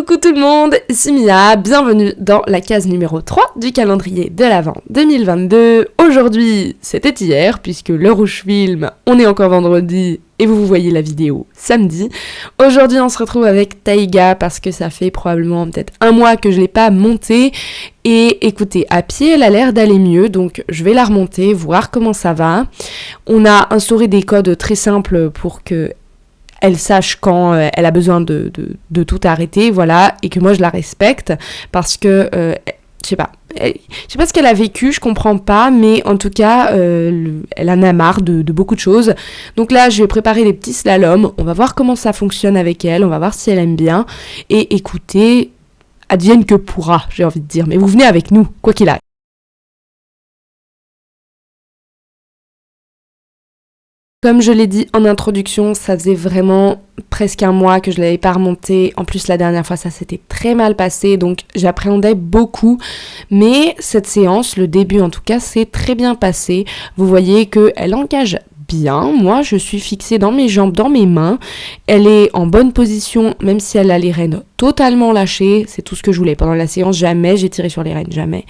Coucou tout le monde, c'est Mia, bienvenue dans la case numéro 3 du calendrier de l'Avent 2022. Aujourd'hui, c'était hier, puisque l'heure où je filme, on est encore vendredi et vous voyez la vidéo samedi. Aujourd'hui, on se retrouve avec Taiga parce que ça fait probablement peut-être un mois que je l'ai pas montée. Et écoutez, à pied, elle a l'air d'aller mieux, donc je vais la remonter, voir comment ça va. On a instauré des codes très simples pour que elle sache quand elle a besoin de tout arrêter, voilà, et que moi je la respecte, parce que, je sais pas ce qu'elle a vécu, je comprends pas, mais en tout cas, elle en a marre de beaucoup de choses. Donc là, je vais préparer des petits slaloms, on va voir comment ça fonctionne avec elle, on va voir si elle aime bien, et écoutez, advienne que pourra, j'ai envie de dire, mais vous venez avec nous, quoi qu'il arrive. Comme je l'ai dit en introduction, ça faisait vraiment presque un mois que je l'avais pas remonté. En plus, la dernière fois, ça s'était très mal passé, donc j'appréhendais beaucoup. Mais cette séance, le début en tout cas, s'est très bien passé. Vous voyez qu'elle engage bien. Moi, je suis fixée dans mes jambes, dans mes mains. Elle est en bonne position, même si elle a les rênes totalement lâchées. C'est tout ce que je voulais. Pendant la séance, jamais j'ai tiré sur les rênes, jamais.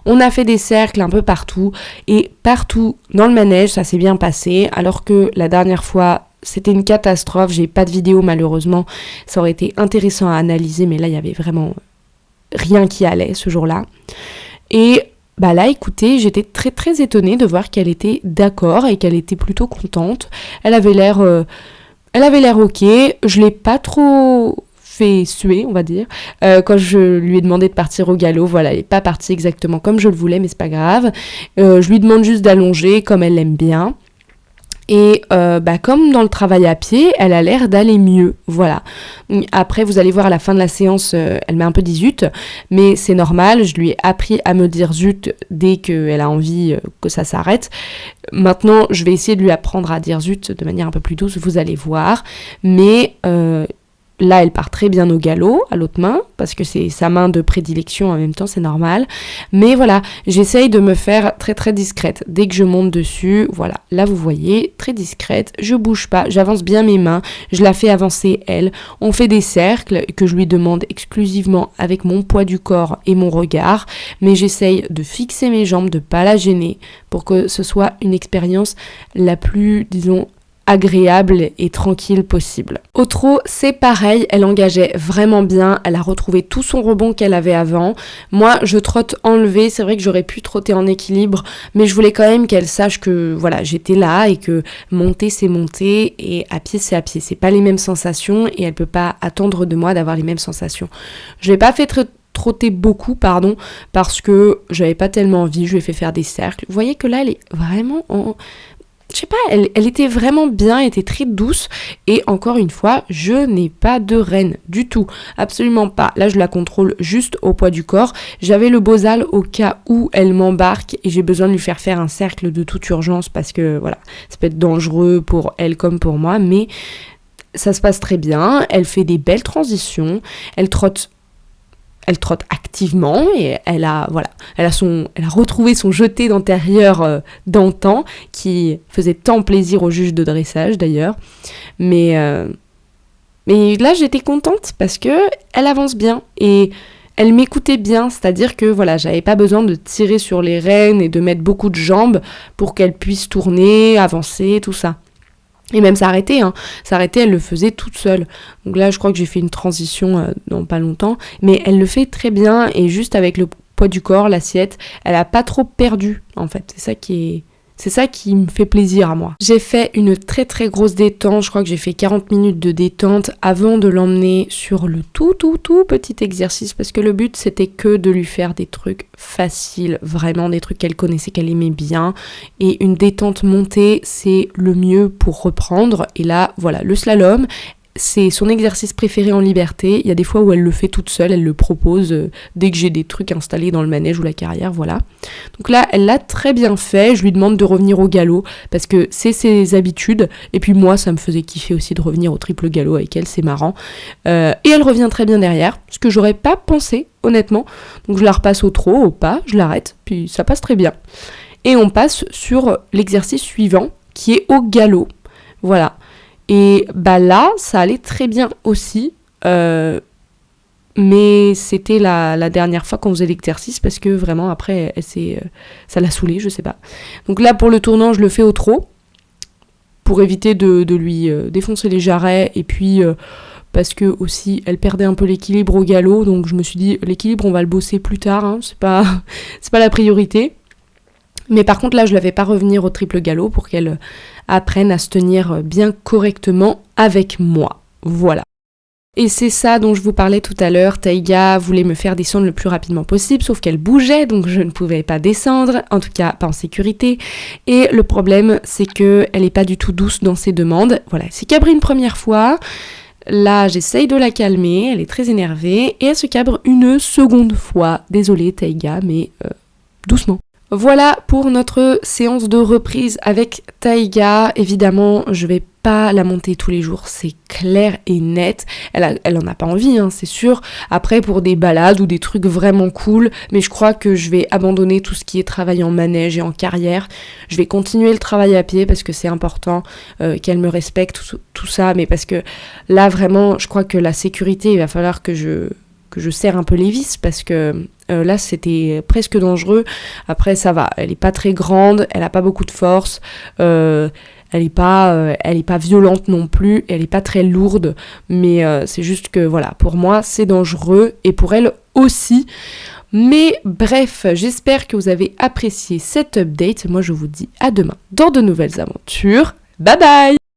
On a fait des cercles un peu partout. Et partout dans le manège, ça s'est bien passé. Alors que la dernière fois, c'était une catastrophe. J'ai pas de vidéo, malheureusement. Ça aurait été intéressant à analyser, mais là, il y avait vraiment rien qui allait ce jour-là. Et bah là, écoutez, j'étais très très étonnée de voir qu'elle était d'accord et qu'elle était plutôt contente. Elle avait l'air ok. Je l'ai pas trop fait suer, on va dire. Quand je lui ai demandé de partir au galop, voilà, elle est pas partie exactement comme je le voulais, mais c'est pas grave. Je lui demande juste d'allonger comme elle l'aime bien. Et comme dans le travail à pied, elle a l'air d'aller mieux, voilà. Après, vous allez voir à la fin de la séance, elle met un peu des zut, mais c'est normal, je lui ai appris à me dire zut dès qu'elle a envie que ça s'arrête. Maintenant, je vais essayer de lui apprendre à dire zut de manière un peu plus douce, vous allez voir, mais là, elle part très bien au galop, à l'autre main, parce que c'est sa main de prédilection en même temps, c'est normal. Mais voilà, j'essaye de me faire très très discrète. Dès que je monte dessus, voilà, là vous voyez, très discrète, je bouge pas, j'avance bien mes mains, je la fais avancer elle. On fait des cercles que je lui demande exclusivement avec mon poids du corps et mon regard, mais j'essaye de fixer mes jambes, de pas la gêner, pour que ce soit une expérience la plus, disons, agréable et tranquille possible. Au trot, c'est pareil, elle engageait vraiment bien, elle a retrouvé tout son rebond qu'elle avait avant. Moi, je trotte enlevé, c'est vrai que j'aurais pu trotter en équilibre, mais je voulais quand même qu'elle sache que voilà, j'étais là et que monter c'est monter et à pied c'est à pied. C'est pas les mêmes sensations et elle peut pas attendre de moi d'avoir les mêmes sensations. Je l'ai pas fait trotter beaucoup, parce que j'avais pas tellement envie, je lui ai fait faire des cercles. Vous voyez que là, elle est vraiment en... Je sais pas, elle était vraiment bien, elle était très douce et encore une fois, je n'ai pas de rêne du tout, absolument pas. Là, je la contrôle juste au poids du corps. J'avais le bosal au cas où elle m'embarque et j'ai besoin de lui faire faire un cercle de toute urgence parce que voilà, ça peut être dangereux pour elle comme pour moi, mais ça se passe très bien. Elle fait des belles transitions, elle trotte activement et elle a retrouvé son jeté d'antérieur d'antan qui faisait tant plaisir au juge de dressage d'ailleurs. Mais là j'étais contente parce que elle avance bien et elle m'écoutait bien, c'est-à-dire que voilà, j'avais pas besoin de tirer sur les rênes et de mettre beaucoup de jambes pour qu'elle puisse tourner, avancer, tout ça. Et même s'arrêter, elle le faisait toute seule. Donc là, je crois que j'ai fait une transition dans pas longtemps, mais elle le fait très bien et juste avec le poids du corps, l'assiette, elle a pas trop perdu en fait. C'est ça qui me fait plaisir à moi. J'ai fait une très très grosse détente, je crois que j'ai fait 40 minutes de détente avant de l'emmener sur le tout petit exercice parce que le but c'était que de lui faire des trucs faciles, vraiment des trucs qu'elle connaissait, qu'elle aimait bien et une détente montée c'est le mieux pour reprendre et là voilà le slalom. C'est son exercice préféré en liberté. Il y a des fois où elle le fait toute seule, elle le propose dès que j'ai des trucs installés dans le manège ou la carrière, voilà. Donc là, elle l'a très bien fait. Je lui demande de revenir au galop parce que c'est ses habitudes. Et puis moi, ça me faisait kiffer aussi de revenir au triple galop avec elle, c'est marrant. Et elle revient très bien derrière, ce que j'aurais pas pensé, honnêtement. Donc je la repasse au trot, au pas, je l'arrête, puis ça passe très bien. Et on passe sur l'exercice suivant, qui est au galop. Voilà. Et bah là, ça allait très bien aussi. mais c'était la dernière fois qu'on faisait l'exercice parce que vraiment après ça l'a saoulée, je sais pas. Donc là pour le tournant je le fais au trot pour éviter de lui défoncer les jarrets et puis parce que aussi elle perdait un peu l'équilibre au galop, donc je me suis dit l'équilibre on va le bosser plus tard, hein, c'est pas la priorité. Mais par contre là je la vais pas revenir au triple galop pour qu'elle apprenne à se tenir bien correctement avec moi. Voilà. Et c'est ça dont je vous parlais tout à l'heure, Taïga voulait me faire descendre le plus rapidement possible, sauf qu'elle bougeait, donc je ne pouvais pas descendre, en tout cas pas en sécurité. Et le problème, c'est qu'elle n'est pas du tout douce dans ses demandes. Voilà, elle s'est cabrée une première fois, là j'essaye de la calmer, elle est très énervée, et elle se cabre une seconde fois. Désolée Taïga, mais doucement. Voilà pour notre séance de reprise avec Taïga. Évidemment, je vais pas la monter tous les jours, c'est clair et net. Elle en a pas envie, hein, c'est sûr. Après, pour des balades ou des trucs vraiment cool, mais je crois que je vais abandonner tout ce qui est travail en manège et en carrière. Je vais continuer le travail à pied parce que c'est important qu'elle me respecte, tout ça. Mais parce que là, vraiment, je crois que la sécurité, il va falloir que je serre un peu les vis parce que là c'était presque dangereux. Après ça va, elle est pas très grande, elle a pas beaucoup de force, elle est pas violente non plus, elle est pas très lourde, mais c'est juste que voilà, pour moi c'est dangereux et pour elle aussi. Mais bref, j'espère que vous avez apprécié cette update. Moi je vous dis à demain dans de nouvelles aventures. Bye bye!